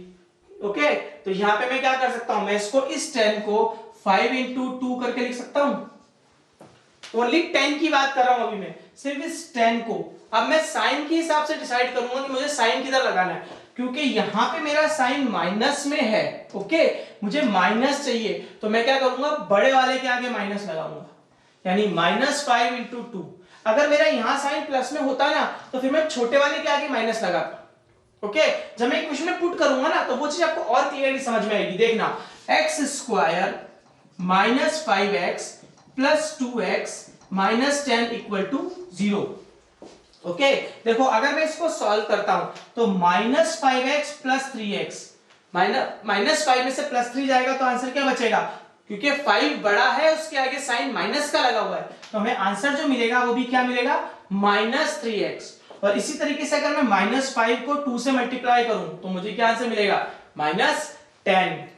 ओके, तो यहां पे मैं क्या कर सकता हूं, मैं इसको इस 10 को 5 इंटू 2 करके लिख सकता हूं, ओनली 10 की बात कर रहा हूं अभी मैं, सिर्फ इस 10 को। अब मैं साइन के हिसाब से डिसाइड करूंगा कि मुझे साइन किधर लगाना है, क्योंकि यहां पे मेरा साइन माइनस में है। ओके, मुझे माइनस चाहिए, तो मैं क्या करूंगा बड़े वाले के आगे माइनस लगाऊंगा, यानी -5 इंटू 2। अगर मेरा यहां साइन प्लस में होता ना तो फिर मैं छोटे वाले के आगे माइनस लगाता। ओके, जब मैं इक्वेशन में पुट करूंगा ना तो वो चीज आपको और क्लियरली समझ में आएगी। देखना, x square minus 5x plus 2x minus 10 equal to 0। Okay, देखो अगर मैं इसको सॉल्व करता हूं तो -5x प्लस 3x, -5 में से +3 जाएगा तो आंसर क्या बचेगा, क्योंकि 5 बड़ा है उसके आगे साइन माइनस का लगा हुआ है, तो हमें आंसर जो मिलेगा वो भी क्या मिलेगा -3x। और इसी तरीके से अगर मैं -5 को 2 से मल्टीप्लाई करूं तो मुझे क्या आंसर मिलेगा -10।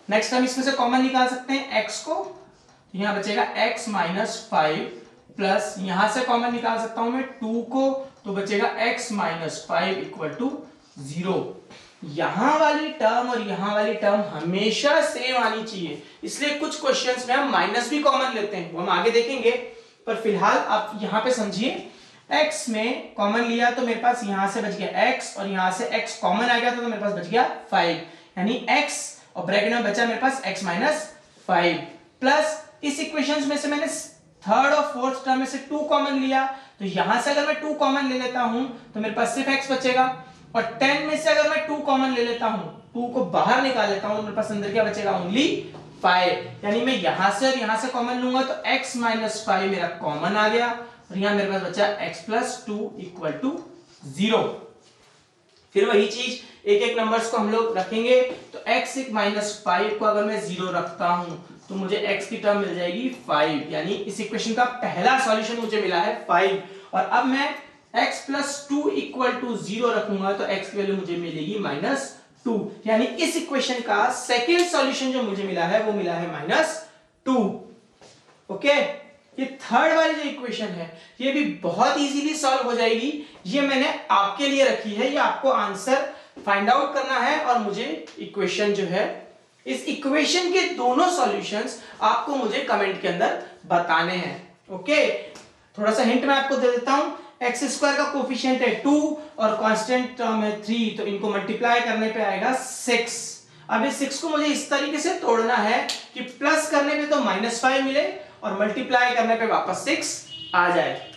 नेक्स्ट हम इसमें से कॉमन निकाल सकते हैं x को, यहां बचेगा x -5 प्लस यहां से कॉमन निकाल सकता हूं मैं 2 को, तो बचेगा x -5 इक्वल टू 0। यहां वाली टर्म और यहां वाली टर्म हमेशा सेम आनी चाहिए, इसलिए कुछ क्वेश्चंस में हम माइनस भी कॉमन लेते हैं, वो हम आगे देखेंगे। पर फिलहाल आप यहां पे समझिए, x में कॉमन लिया तो मेरे पास यहां से बच गया x, और यहां से x कॉमन आ गया तो मेरे पास बच गया 5, यानी x और ब्रैकेट में बचा मेरे पास x माइनस 5, प्लस इस इक्वेशंस में से मैंने थर्ड और फोर्थ टर्म में से 2 कॉमन लिया, तो यहां से अगर मैं 2 कॉमन ले लेता हूं तो मेरे पास सिर्फ x बचेगा, और 10 में से अगर मैं 2 कॉमन ले लेता हूं, 2 को बाहर निकाल लेता हूं तो मेरे पास अंदर क्या बचेगा, ओनली 5, यानी मैं यहां से और यहां से कॉमन लूंगा तो x माइनस 5 मेरा कॉमन आ गया, और यहां मेरे पास बचा x प्लस 2 इक्वल टू 0। फिर वही चीज एक एक नंबर्स को हम लोग रखेंगे, तो x माइनस 5 को अगर मैं 0 रखता हूं तो मुझे x की टर्म मिल जाएगी 5, यानी इस इक्वेशन का पहला सॉल्यूशन मुझे मिला है 5, और अब मैं x प्लस 2 इक्वल टू 0 रखूंगा तो x की वैल्यू मुझे मिलेगी माइनस 2, यानी इस इक्वेशन का सेकेंड सॉल्यूशन जो मुझे मिला है वो मिला है माइनस 2। ओके, ये थर्ड वाली जो इक्वेशन है ये भी बहुत इजीली सॉल्व हो जाएगी, ये मैंने आपके लिए रखी है, ये आपको आंसर फाइंड आउट करना है, और मुझे इक्वेशन जो है, इस इक्वेशन के दोनों सॉल्यूशंस आपको मुझे कमेंट के अंदर बताने हैं। ओके, थोड़ा सा हिंट मैं आपको दे देता हूं, एक्स स्क्वायर का कोफिशिएंट है 2 और कांस्टेंट टर्म है 3, तो इनको मल्टीप्लाई करने पे आएगा 6। अब इस 6 को मुझे इस तरीके से तोड़ना है कि प्लस करने पे तो माइनस 5 मिले और मल्टीप्लाई करने पे वापस 6 आ जाए।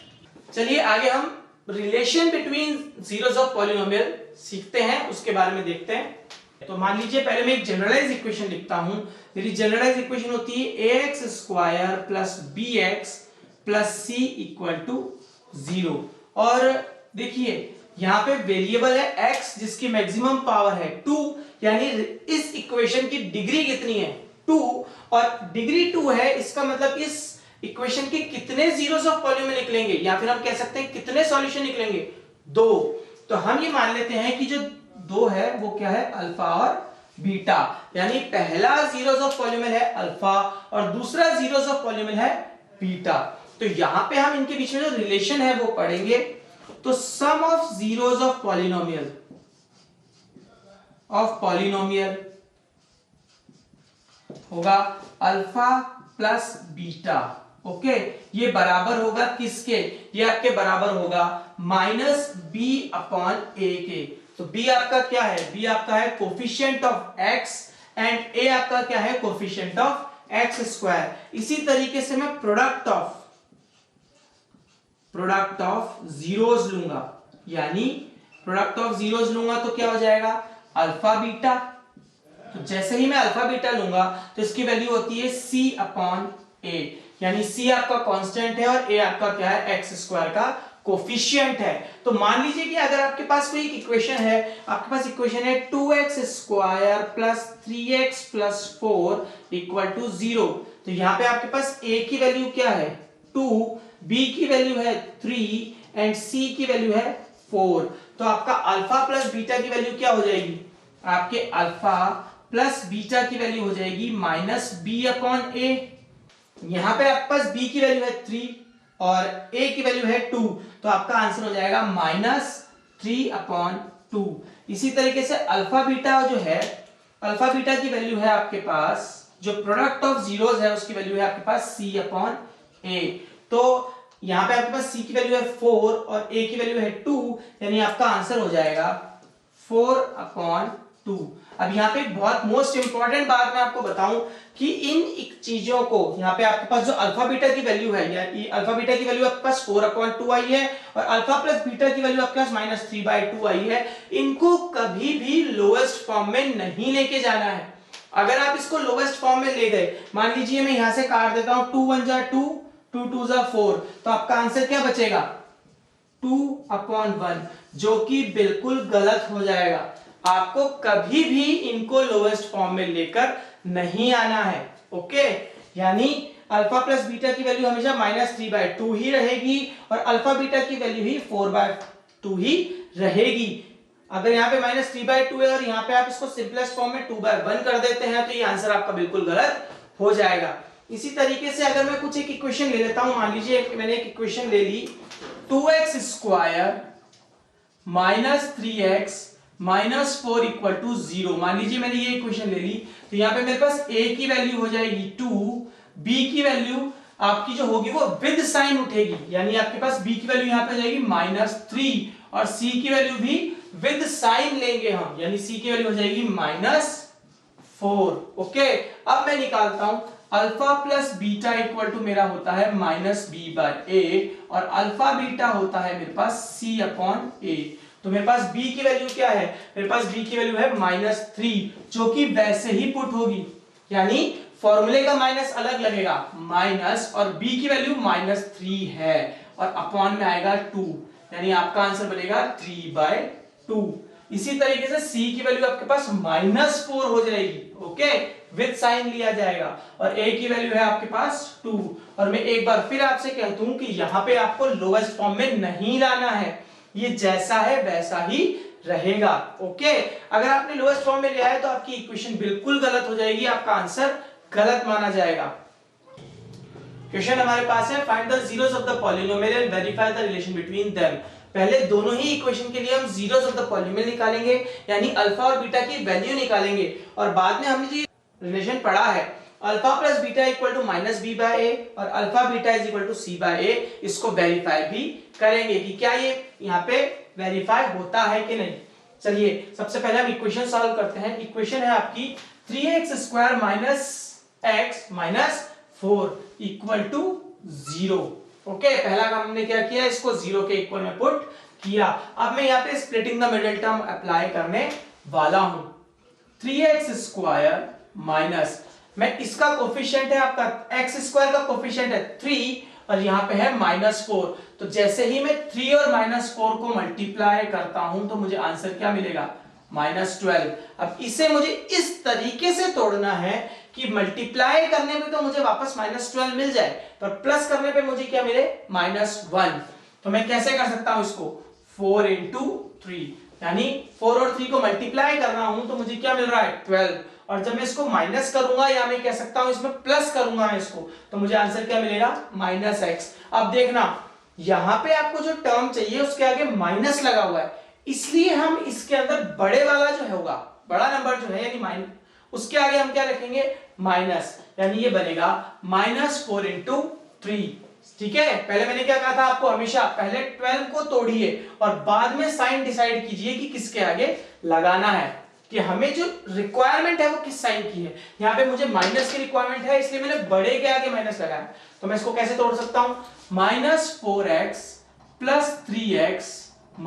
चलिए आगे हम relation between zeros of polynomial सीखते हैं, उसके बारे में देखते हैं। तो मान लीजिए पहले मैं एक जनरलाइज इक्वेशन लिखता हूं, मेरी जनरलाइज इक्वेशन होती है ax square plus bx plus c equal to 0, और देखिए यहां पे वेरिएबल है x जिसकी मैक्सिमम पावर है 2, यानी इस इक्वेशन की डिग्री कितनी है 2, और डिग्री 2 है, इसका मतलब इस इक्वेशन के कितने जीरोस ऑफ पॉलिनोमियल निकलेंगे, या फिर हम कह सकते हैं कितने सॉल्यूशन निकलेंगे, 2। तो हम ये मान लेते हैं कि जो 2 है वो क्या है, अल्फा और बीटा, यानी पहला जीरोस ऑफ पॉलिनोमियल है अल्फा और दूसरा जीरोस ऑफ पॉलिनोमियल है बीटा। तो यहां पे हम इनके बीच में जो रिलेशन है वो पढ़ेंगे। तो सम ऑफ जीरोस ऑफ पॉलिनोमियल होगा अल्फा प्लस बीटा। ओके, ये बराबर होगा किसके, ये आपके बराबर होगा माइनस बी अपॉन ए के। तो b आपका क्या है, b आपका है coefficient of x and a आपका क्या है, कोफिशिएंट ऑफ x स्क्वायर। इसी तरीके से मैं प्रोडक्ट ऑफ जीरोस लूंगा, यानी प्रोडक्ट ऑफ जीरोस लूंगा तो क्या हो जाएगा, अल्फा बीटा। तो जैसे ही मैं अल्फा बीटा लूंगा तो इसकी वैल्यू होती है c अपॉन a, यानी c आपका कांस्टेंट है और a आपका क्या है, x स्क्वायर का कोफिशिएंट है। तो मान लीजिए कि अगर आपके पास कोई एक इक्वेशन है, आपके पास इक्वेशन है 2x square plus 3x plus 4 equal to 0, तो यहां पे आपके पास a की वैल्यू क्या है 2, b की वैल्यू है 3 एंड c की वैल्यू है 4। तो आपका अल्फा प्लस बीटा की वैल्यू क्या हो जाएगी, आपके अल्फा प्लस बीटा की वैल्यू हो जाएगी माइनस बी अपॉन ए। यहां पे आपके पास b की वैल्यू है 3 और a की वैल्यू है 2, तो आपका आंसर हो जाएगा माइनस 3 अपॉन 2। इसी तरीके से अल्फा बीटा जो है, अल्फा बीटा की वैल्यू है आपके पास, जो प्रोडक्ट ऑफ जीरोस है उसकी वैल्यू है आपके पास c अपॉन a। तो यहां पे आपके पास c की वैल्यू है 4 और a की वैल्यू है 2, यानी आपका आंसर हो जाएगा 4 अपॉन 2। अब यहाँ पे बहुत मोस्ट इंपॉर्टेंट बात मैं आपको बताऊं कि इन चीजों को, यहाँ पे आपके पास जो अल्फा बीटा की वैल्यू है, या अल्फा बीटा की वैल्यू आपके पास 4 अपॉन 2 आई है और अल्फा प्लस बीटा की वैल्यू आपके पास माइनस 3/2 आई है, इनको कभी भी लोएस्ट फॉर्म में नहीं लेके जाना है। अगर आप इसको लोएस्ट फॉर्म में ले गए, मान लीजिए मैं यहां से काट देता हूं 2 1 जा 2, 2 2 जा 4, तो आपका आंसर क्या बचेगा 2 अपॉन 1, जो कि बिल्कुल गलत हो जाएगा। आपको कभी भी इनको लोएस्ट फॉर्म में लेकर नहीं आना है। ओके, यानी अल्फा प्लस बीटा की वैल्यू हमेशा माइनस 3/2 ही रहेगी और अल्फा बीटा की वैल्यू ही 4/2 ही रहेगी। अगर यहाँ पे माइनस 3/2 है और यहाँ पे आप इसको सिंपलेस्ट फॉर्म में 2/1 कर देते हैं तो ये आंसर आपका बिल्कुल गलत हो जाएगा। इसी तरीके से अगर मैं कुछ एक इक्वेशन ले लेता हूं, मान लीजिए मैंने एक इक्वेशन ले ली 2x square minus 3x -4 equal to 0। मान लीजिए मैंने ये इक्वेशन ले ली, तो यहाँ पे मेरे पास a की वैल्यू हो जाएगी 2, b की वैल्यू आपकी जो होगी वो विद साइन उठेगी, यानी आपके पास b की वैल्यू यहाँ पे जाएगी -3 और c की वैल्यू भी विद साइन लेंगे हम, यानी c की वैल्यू हो जाएगी -4। ओके, अब मैं निकालता हूं alpha plus beta equal to मेरा होता है -b/a और अल्फा बीटा होता है मेरे पास c/a। तो मेरे पास b की वैल्यू क्या है, मेरे पास b की वैल्यू है -3, जो कि वैसे ही पुट होगी, यानी फॉर्मूले का माइनस अलग लगेगा, माइनस और b की वैल्यू -3 है और अपॉन में आएगा 2, यानी आपका आंसर बनेगा 3/2। इसी तरीके से c की वैल्यू आपके पास -4 हो जाएगी, ओके, विद साइन लिया जाएगा, और a की वैल्यू है आपके पास 2। और मैं एक बार फिर आपसे कहता हूं कि यहां पे आपको लोएस्ट फॉर्म में नहीं लाना है, ये जैसा है वैसा ही रहेगा। ओके, अगर आपने लोएस्ट फॉर्म में लिया है तो आपकी इक्वेशन बिल्कुल गलत हो जाएगी, आपका आंसर गलत माना जाएगा। क्वेश्चन हमारे पास है find the zeros of the polynomial and verify the relation between them. पहले दोनों ही इक्वेशन के लिए हम जीरोस ऑफ द पॉलिनोमियल निकालेंगे, यानी अल्फा और बीटा की वैल्यू निकालेंगे, और बाद में हमने जो रिलेशन पढ़ा है alpha plus beta equal to -b/a और alpha beta is equal to c/a, इसको वेरीफाई भी करेंगे कि क्या ये यहाँ पे वेरीफाई होता है कि नहीं। चलिए सबसे पहले हम इक्वेशन सॉल्व करते हैं। इक्वेशन है आपकी 3x² - x - 4 equal to 0। Okay, पहला काम हमने क्या किया, इसको 0 के इक्वल में पुट किया। अब मैं यहाँ पे splitting the middle term apply करने वाला हूं। 3x² माइनस, मैं इसका कोफिशिएंट है आपका x² का कोफिशिएंट है 3 और यहाँ पे है -4, तो जैसे ही मैं 3 और -4 को मल्टीप्लाई करता हूं तो मुझे आंसर क्या मिलेगा, -12। अब इसे मुझे इस तरीके से तोड़ना है कि मल्टीप्लाई करने पे तो मुझे वापस -12 मिल जाए, पर प्लस करने पे मुझे क्या मिले, -1। तो मैं कैसे कर सकता हूं इसको, 4 × 3, यानी 4 और 3 को मल्टीप्लाई कर रहा हूं तो मुझे क्या मिल रहा है, 12, और जब मैं इसको माइनस करूंगा या मैं कह सकता हूं इसमें प्लस करूंगा इसको, तो मुझे आंसर क्या मिलेगा, -x। अब देखना यहां पे आपको जो टर्म चाहिए उसके आगे माइनस लगा हुआ है, इसलिए हम इसके अंदर बड़े वाला जो होगा, बड़ा नंबर जो है यानी माइनस, उसके आगे हम क्या रखेंगे, माइनस, यानी ये बनेगा -4 × 3। ठीक है, पहले मैंने क्या कहा था आपको, हमेशा पहले 12 को तोड़िए और बाद में साइन डिसाइड कीजिए कि किसके आगे लगाना है, कि हमें जो रिक्वायरमेंट है वो किस साइन की है। यहाँ पे मुझे माइनस की रिक्वायरमेंट है, इसलिए मैंने बड़े के आगे माइनस लगाया। तो मैं इसको कैसे तोड़ सकता हूं, -4x + 3x -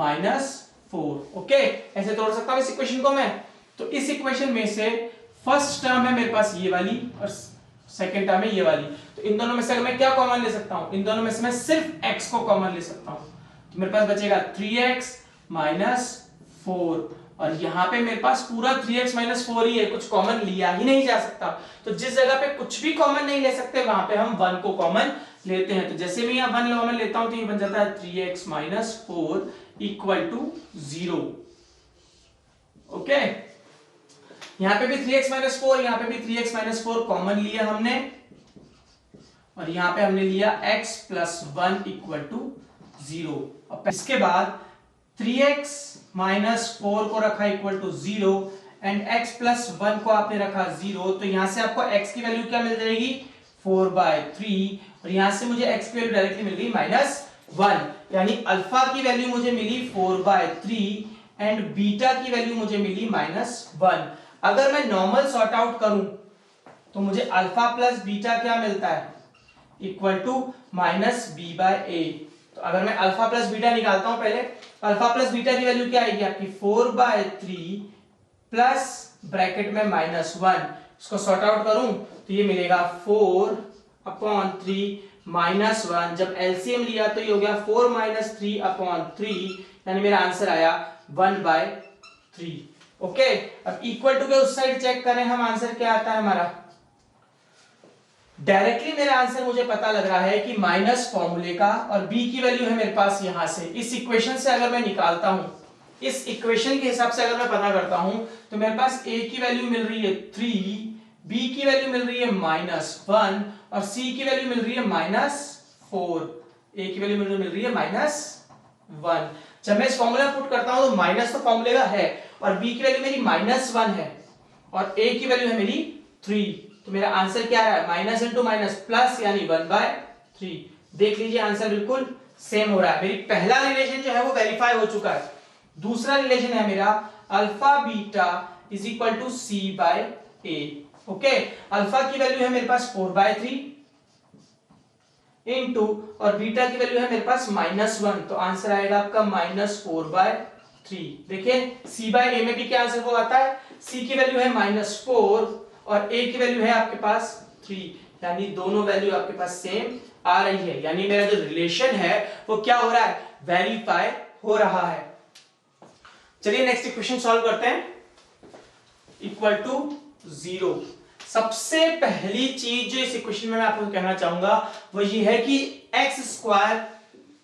4। ओके, ऐसे तोड़ सकता हूं इस इक्वेशन को मैं। तो इस इक्वेशन में से फर्स्ट टर्म है मेरे पास ये वाली और सेकेंड टर्म है ये वाली, तो इन दोनों में से मैं क्या कॉमन ले सकता हूं, इन दोनों में से मैं सिर्फ x को कॉमन ले सकता हूं, तो मेरे पास बचेगा 3x - 4, और यहां पे मेरे पास पूरा 3x - 4 ही है, कुछ कॉमन लिया ही नहीं जा सकता। तो जिस जगह पे कुछ भी कॉमन नहीं ले सकते वहां पे हम 1 को कॉमन लेते हैं। तो जैसे मैं यहां 1 कॉमन लेता हूं तो ये बन जाता है 3x - 4 = 0। ओके, यहां पे भी 3x - 4, यहां पे भी 3x - 4 कॉमन लिया हमने, और यहां पे हमने लिया x + 1 = 0। अब इसके बाद 3x - 4 को रखा = 0 एंड x + 1 को आपने रखा 0, तो यहां से आपको x की वैल्यू क्या मिल जाएगी, 4/3, और यहां से मुझे x की वैल्यू डायरेक्टली मिल गई -1, यानी अल्फा की वैल्यू मुझे मिली 4/3 एंड बीटा की वैल्यू मुझे मिली -1। अगर मैं नॉर्मल सॉर्ट आउट करूं तो मुझे अल्फा प्लस बीटा क्या मिलता है, -b/a। तो अगर मैं अल्फा प्लस बीटा निकालता हूं, पहले अल्फा प्लस बीटा की वैल्यू क्या आएगी आपकी, 4/3 प्लस ब्रैकेट में -1, इसको सॉर्ट आउट करूं तो ये मिलेगा 4/3 -1, जब एलसीएम लिया तो ये हो गया 4 - 3/3, यानी मेरा आंसर आया 1/3। ओके, अब इक्वल टू के उस साइड चेक करें हम, आंसर क्या आता है हमारा, डायरेक्टली मेरा आंसर मुझे पता लग रहा है कि माइनस फॉर्मूले का, और b की वैल्यू है मेरे पास यहां से, इस इक्वेशन से अगर मैं निकालता हूं, इस इक्वेशन के हिसाब से अगर मैं पता करता हूं तो मेरे पास a की वैल्यू मिल रही है 3, b की वैल्यू मिल रही है -1 और c की वैल्यू मिल रही है -4, a की वैल्यू मिल रही है -1। जब मैं इस फॉर्मूला पुट करता हूं तो माइनस तो फॉर्मूले का है, और b की वैल्यू मेरी -1 है और a की वैल्यू है मेरी 3, तो मेरा आंसर क्या आ रहा है, माइनस इंटू माइनस प्लस यानी 1/3। देख लीजिए आंसर बिल्कुल सेम हो रहा है। मेरी पहला रिलेशन जो है वो वेरीफाई हो चुका है। दूसरा रिलेशन है मेरा alpha beta is equal to C by A. Okay, alpha की वैल्यू है मेरे पास 4/3 इनटू और बीटा की वैल्यू है मेरे पास -1, तो आंसर आएगा आपका -4/3। देखिए c बाय ए में भी क्या आंसर वो आता है, c की वैल्यू है -4 और a की वैल्यू है आपके पास 3, यानी दोनों वैल्यू आपके पास सेम आ रही है, यानी मेरा जो रिलेशन है वो क्या हो रहा है, वेरीफाई हो रहा है। चलिए नेक्स्ट इक्वेशन सॉल्व करते हैं। Equal to 0। सबसे पहली चीज जो इस इक्वेशन में मैं आपको कहना चाहूंगा वो ये है कि एक्स स्क्वायर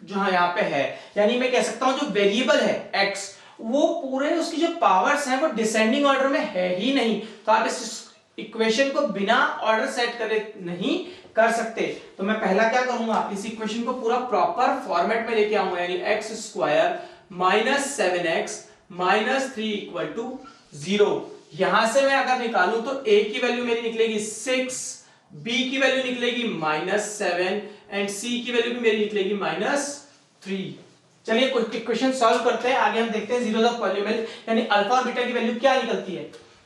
जो यहाँ पे है, यानी मैं कह सकता हूं जो वेरिएबल है एक्स, वो पूरे उसकी जो पावर्स हैं वो डिसेंडिंग ऑर्डर में है ही नहीं, तो आप इस इक्वेशन को बिना ऑर्डर सेट करे नहीं कर सकते। तो मैं पहला क्या करूंगा, इस इक्वेशन को पूरा प्रॉपर फॉर्मेट में लेके आऊंगा, यानी x square -7x -3 equal to 0। यहां से मैं अगर निकालूं तो a की वैल्यू मेरी निकलेगी 6, b की वैल्यू निकलेगी -7 एंड c की वैल्यू भी मेरी निकलेगी -3। चलिए कुछ इक्वेशन सॉल्व करते हैं, आगे हम देखते हैं जीरोस ऑफ पॉलीनोमियल यानी अल्फा और बीटा की वैल्यू क्या निकलती है।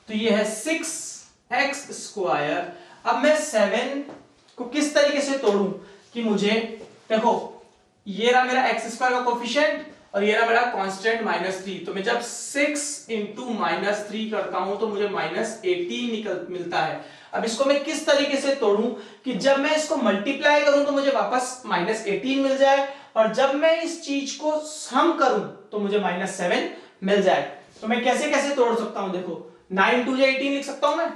तो ये है 6x स्क्वायर। अब मैं 7 को किस तरीके से तोड़ूं कि मुझे, देखो ये रहा मेरा x स्क्वायर का कोफिशिएंट और ये रहा मेरा कांस्टेंट -3, तो मैं जब 6 इंटू -3 करता हूं तो मुझे -18 मिलता है। अब इसको मैं किस तरीके से तोड़ूं कि जब मैं इसको मल्टीप्लाई करूं तो मुझे वापस -18 मिल जाए और जब मैं इस चीज को सम करूं तो मुझे -7 मिल जाए। तो मैं कैसे कैसे तोड़ सकता हूं, देखो 9 2 18 लिख सकता हूं मैं,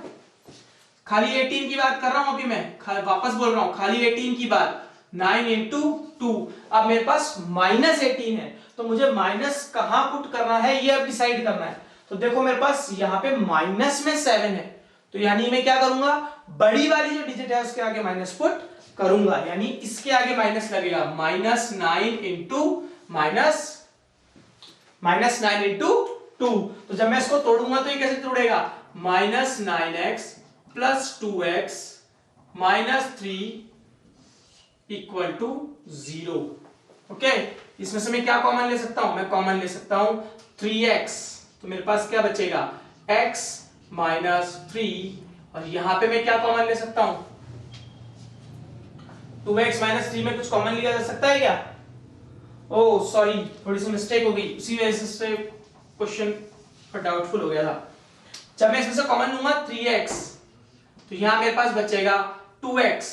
खाली 18 की बात कर रहा हूं अभी मैं, वापस बोल रहा हूं खाली 18 की बात, 9 इंटू 2। अब मेरे पास -18 है तो मुझे माइनस कहां पुट करना है ये अब डिसाइड करना है। तो देखो मेरे पास यहाँ पे माइनस में 7 है, तो यानी मैं क्या करूंगा, बड़ी वाली जो डिजिट है उसके आगे माइनस पुट करूंगा, यानी इसके आगे माइनस लगेगा, -9 इंटू -9 इंटू 2। तो जब मैं इसको तोड़ूंगा तो ये कैसे तोड़ेगा, -9x plus 2x -3 equal to 0। Okay, इसमें से मैं क्या कॉमन ले सकता हूं, मैं कॉमन ले सकता हूं 3x, तो मेरे पास क्या बचेगा x -3 और यहां पे मैं क्या कॉमन ले सकता हूं, 2x -3 में कुछ कॉमन लिया जा सकता है क्या, ओह सॉरी थोड़ी सी मिस्टेक हो गई, उसी वजह से क्वेश्चन पर डाउटफुल हो गया था। जब मैं इसमें से कॉमन लूंगा 3x तो यहां मेरे पास बचेगा 2x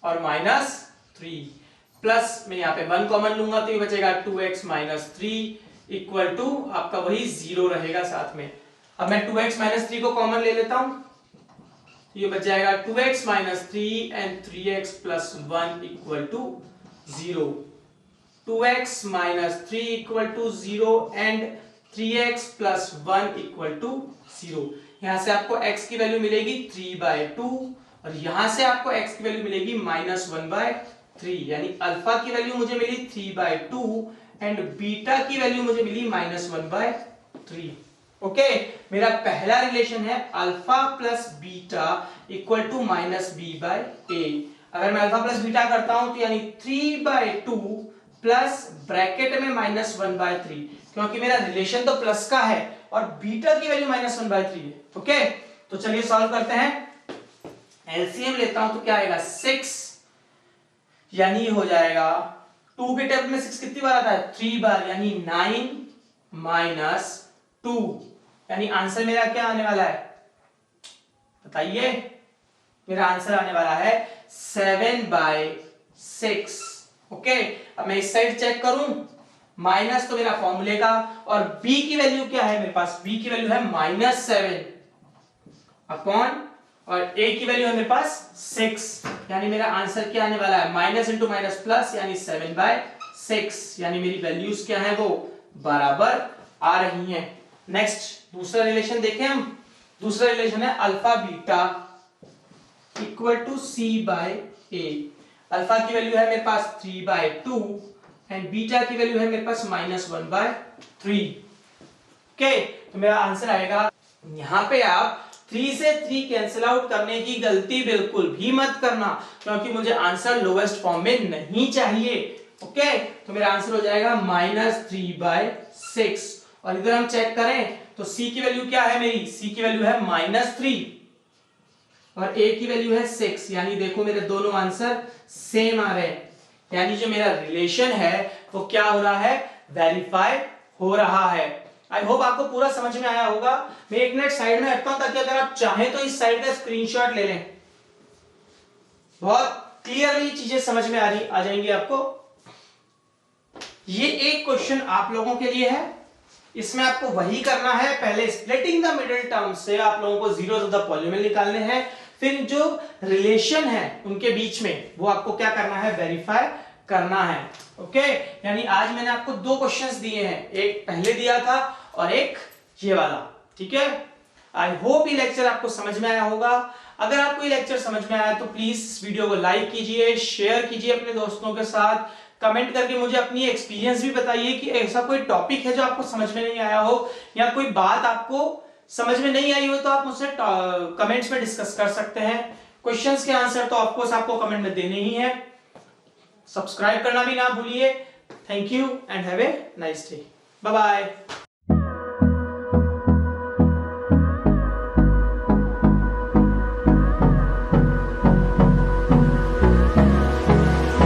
और -3 प्लस मैं यहाँ पे 1 कॉमन लूंगा तो ये बचेगा 2x -3 इक्वल टू आपका वही 0 रहेगा साथ में। अब मैं 2x -3 को कॉमन ले लेता हूं तो ये बच जाएगा 2x -3 and 3x + 1 equal to 0। 2x -3 equal to 0 and 3x + 1 equal to 0। यहां से आपको x की वैल्यू मिलेगी 3/2 और यहां से आपको x की वैल्यू मिलेगी -1/3, यानी अल्फा की वैल्यू मुझे मिली 3/2 एंड बीटा की वैल्यू मुझे मिली -1/3। ओके, मेरा पहला रिलेशन है alpha plus beta equal to -b/a। अगर मैं अल्फा प्लस बीटा करता हूं तो यानी 3/2 प्लस ब्रैकेट में -1/3, क्योंकि मेरा रिलेशन तो प्लस का है और बीटा की वैल्यू -1/3 है। ओके, तो चलिए सॉल्व करते हैं। एलसीएम लेता हूं तो क्या आएगा 6, यानी हो जाएगा 2 के टेबल में 6 कितनी बार आता है 3 बार, यानी 9 - 2, यानी आंसर मेरा क्या आने वाला है बताइए, मेरा आंसर आने वाला है 7/6। ओके, अब मैं इस साइड चेक करूं, माइनस तो मेरा फॉर्मूले का और b की वैल्यू क्या है मेरे पास, b की वैल्यू है -7 अपॉन और a की वैल्यू है मेरे पास 6, यानी मेरा आंसर क्या आने वाला है माइनस इंटू माइनस प्लस, यानी 7/6, यानी मेरी वैल्यूज क्या है वो बराबर आ रही हैं। नेक्स्ट दूसरा रिलेशन देखें हम। दूसरा रिलेशन है alpha beta equal to c/a। Alpha की वैल्यू है मेरे पास 3/2 एंड बीटा की वैल्यू है मेरे पास -1/3। ओके, ओके, तो मेरा आंसर आएगा, यहाँ पे आप 3 से 3 कैंसिल आउट करने की गलती बिल्कुल भी मत करना, क्योंकि मुझे आंसर लोएस्ट फॉर्म में नहीं चाहिए। ओके, तो मेरा आंसर हो जाएगा -3/6। और इधर हम चेक करें तो c की वैल्यू क्या है मेरी, c की वैल्यू है -3 और a की वैल्यू है 6, यानी देखो मेरे दोनों आंसर सेम आ रहे हैं, यानी जो मेरा रिलेशन है वो क्या हो रहा है, वेरीफाई हो रहा है। आई होप आपको पूरा समझ में आया होगा। मैं एक मिनट साइड में हटता हूं ताकि अगर आप चाहें तो इस साइड का स्क्रीनशॉट ले लें, बहुत क्लियरली चीजें समझ में आ जाएंगी आपको। ये एक क्वेश्चन आप लोगों के लिए है, इसमें आपको वही करना है, पहले स्प्लिटिंग द मिडिल टर्म से आप लोगों को जीरोस ऑफ द पॉलीनोमियल निकालने हैं, फिर जो रिलेशन है उनके बीच में वो आपको क्या करना है, वेरीफाई करना है। ओके, यानी आज मैंने आपको 2 क्वेश्चंस दिए हैं, एक पहले दिया था और एक ये वाला। ठीक है, आई होप ये लेक्चर आपको समझ में आया होगा। अगर आपको ये लेक्चर समझ में आया तो प्लीज इस वीडियो को लाइक कीजिए, शेयर कीजिए अपने दोस्तों के साथ, कमेंट करके मुझे अपनी एक्सपीरियंस भी बताइए कि ऐसा कोई टॉपिक है जो आपको समझ में नहीं आया हो, या कोई बात आपको समझ में नहीं आई हो तो आप मुझसे कमेंट्स में डिस्कस कर सकते हैं। क्वेश्चंस के आंसर तो ऑफकोर्स आपको कमेंट में देने ही है। सब्सक्राइब करना भी ना भूलिए। Thank you and have a nice day. Bye bye.